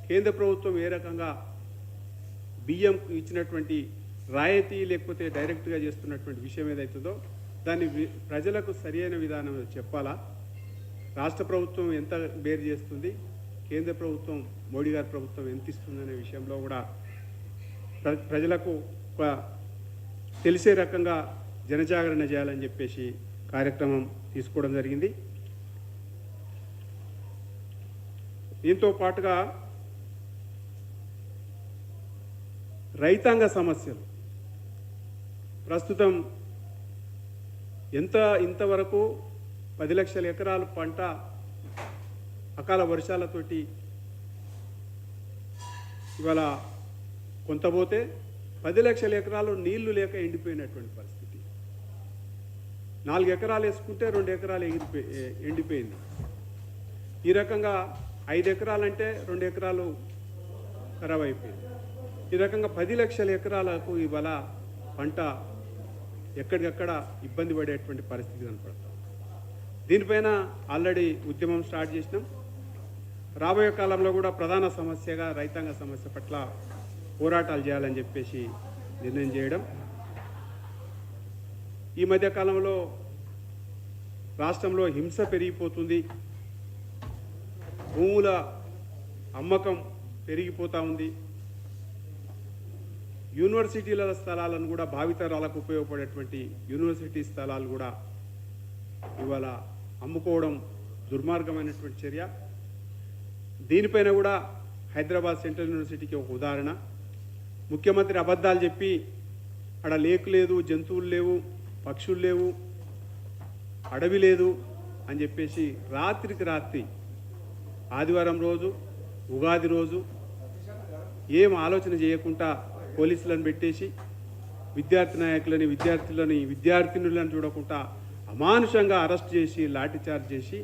కేంద్ర ప్రభుత్వం ఏ రకంగా బియ్యం ఇచ్చినటువంటి రాయితీ లేకపోతే డైరెక్ట్గా చేస్తున్నటువంటి విషయం ఏదైతుందో దాన్ని ప్రజలకు సరైన విధానం చెప్పాలా, రాష్ట్ర ప్రభుత్వం ఎంత బేర్ చేస్తుంది, కేంద్ర ప్రభుత్వం మోడీ గారి ప్రభుత్వం ఎంత ఇస్తుందనే విషయంలో కూడా ప్రజలకు ఒక తెలిసే రకంగా జనజాగరణ చేయాలని చెప్పేసి కార్యక్రమం తీసుకోవడం జరిగింది. దీంతో పాటుగా రైతాంగ సమస్యలు ప్రస్తుతం ఇంతవరకు 10 లక్షల ఎకరాల పంట అకాల వర్షాలతోటి ఇవాళ కొంత పోతే 10 లక్షల ఎకరాలు నీళ్లు లేక ఎండిపోయినటువంటి పరిస్థితి. 4 ఎకరాలు వేసుకుంటే 2 ఎకరాలు ఎండిపోయింది. ఈ రకంగా 5 ఎకరాలంటే 2 ఎకరాలు ఖరాబ్ అయిపోయింది. ఈ రకంగా 10 లక్షల ఎకరాలకు ఇవాళ పంట ఎక్కడికక్కడ ఇబ్బంది పడేటువంటి పరిస్థితి కనపడతాం. దీనిపైన ఆల్రెడీ ఉద్యమం స్టార్ట్ చేసినాం. రాబోయే కాలంలో కూడా ప్రధాన సమస్యగా రైతాంగ సమస్య పట్ల పోరాటాలు చేయాలని చెప్పేసి నిర్ణయం చేయడం. ఈ మధ్య కాలంలో రాష్ట్రంలో హింస పెరిగిపోతుంది, భూముల అమ్మకం పెరిగిపోతూ ఉంది. యూనివర్సిటీల స్థలాలను కూడా భావితరాలకు ఉపయోగపడేటువంటి యూనివర్సిటీ స్థలాలు కూడా ఇవాళ అమ్ముకోవడం దుర్మార్గమైనటువంటి చర్య. దీనిపైన కూడా హైదరాబాద్ సెంట్రల్ యూనివర్సిటీకి ఒక ఉదాహరణ. ముఖ్యమంత్రి అబద్ధాలు చెప్పి అక్కడ లేక్ లేదు, జంతువులు లేవు, పక్షులు లేవు, అడవి లేదు అని చెప్పేసి రాత్రికి రాత్రి ఆదివారం రోజు ఉగాది రోజు ఏం ఆలోచన చేయకుండా పోలీసులను పెట్టేసి విద్యార్థి నాయకులని విద్యార్థినులను చూడకుండా అమానుషంగా అరెస్ట్ చేసి లాఠీచార్జ్ చేసి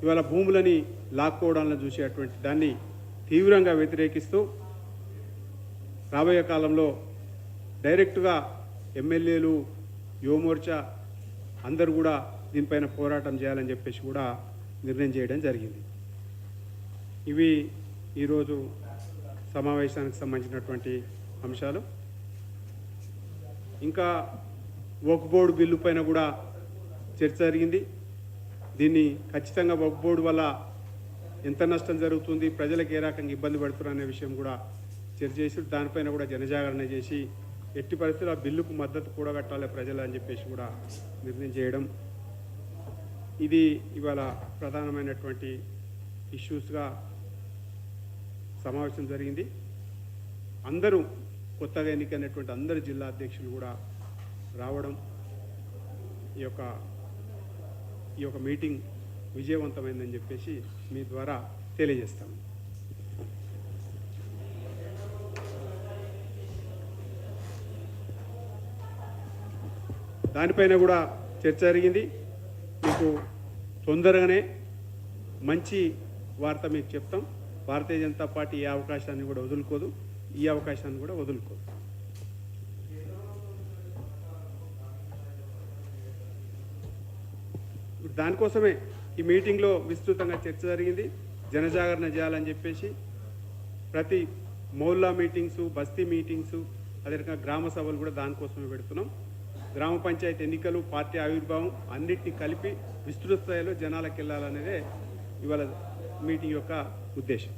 ఇవాళ భూములని లాక్కోవడాలను చూసేటువంటి దాన్ని తీవ్రంగా వ్యతిరేకిస్తూ రాబోయే కాలంలో డైరెక్ట్గా ఎమ్మెల్యేలు, యువమోర్చా అందరూ కూడా దీనిపైన పోరాటం చేయాలని చెప్పేసి కూడా నిర్ణయం చేయడం జరిగింది. ఇవి ఈరోజు సమావేశానికి సంబంధించినటువంటి అంశాలు. ఇంకా వక్ఫ్ బోర్డు బిల్లు పైన కూడా చర్చ జరిగింది. దీన్ని ఖచ్చితంగా వక్ఫ్ బోర్డు వల్ల ఎంత నష్టం జరుగుతుంది, ప్రజలకు ఏ రకంగా ఇబ్బంది పడుతున్నారు అనే విషయం కూడా చర్చ చేసి దానిపైన కూడా జనజాగరణ చేసి ఎట్టి పరిస్థితుల్లో ఆ బిల్లుకు మద్దతు కూడగట్టాలి ప్రజలు అని చెప్పేసి కూడా నిర్ణయం చేయడం. ఇది ఇవాళ ప్రధానమైనటువంటి ఇష్యూస్గా సమావేశం జరిగింది. అందరూ కొత్తగా ఎన్నికైనటువంటి అందరు జిల్లా అధ్యక్షులు కూడా రావడం ఈ యొక్క మీటింగ్ విజయవంతమైందని చెప్పేసి మీ ద్వారా తెలియజేస్తాను. దానిపైన కూడా చర్చ జరిగింది. మీకు తొందరగానే మంచి వార్త మీకు చెప్తాం. భారతీయ జనతా పార్టీ ఈ అవకాశాన్ని కూడా వదులుకోదు, ఈ అవకాశాన్ని కూడా వదులుకోదు. దానికోసమే ఈ మీటింగ్లో విస్తృతంగా చర్చ జరిగింది. జనజాగరణ చేయాలని చెప్పేసి ప్రతి మౌల్లా మీటింగ్సు, బస్తీ మీటింగ్సు, అదే రకంగా గ్రామ సభలు కూడా దానికోసమే పెడుతున్నాం. గ్రామ పంచాయతీ ఎన్నికలు, పార్టీ ఆవిర్భావం అన్నిటినీ కలిపి విస్తృత స్థాయిలో జనాలకు వెళ్ళాలనేదే ఇవాళ మీటింగ్ యొక్క ఉద్దేశం.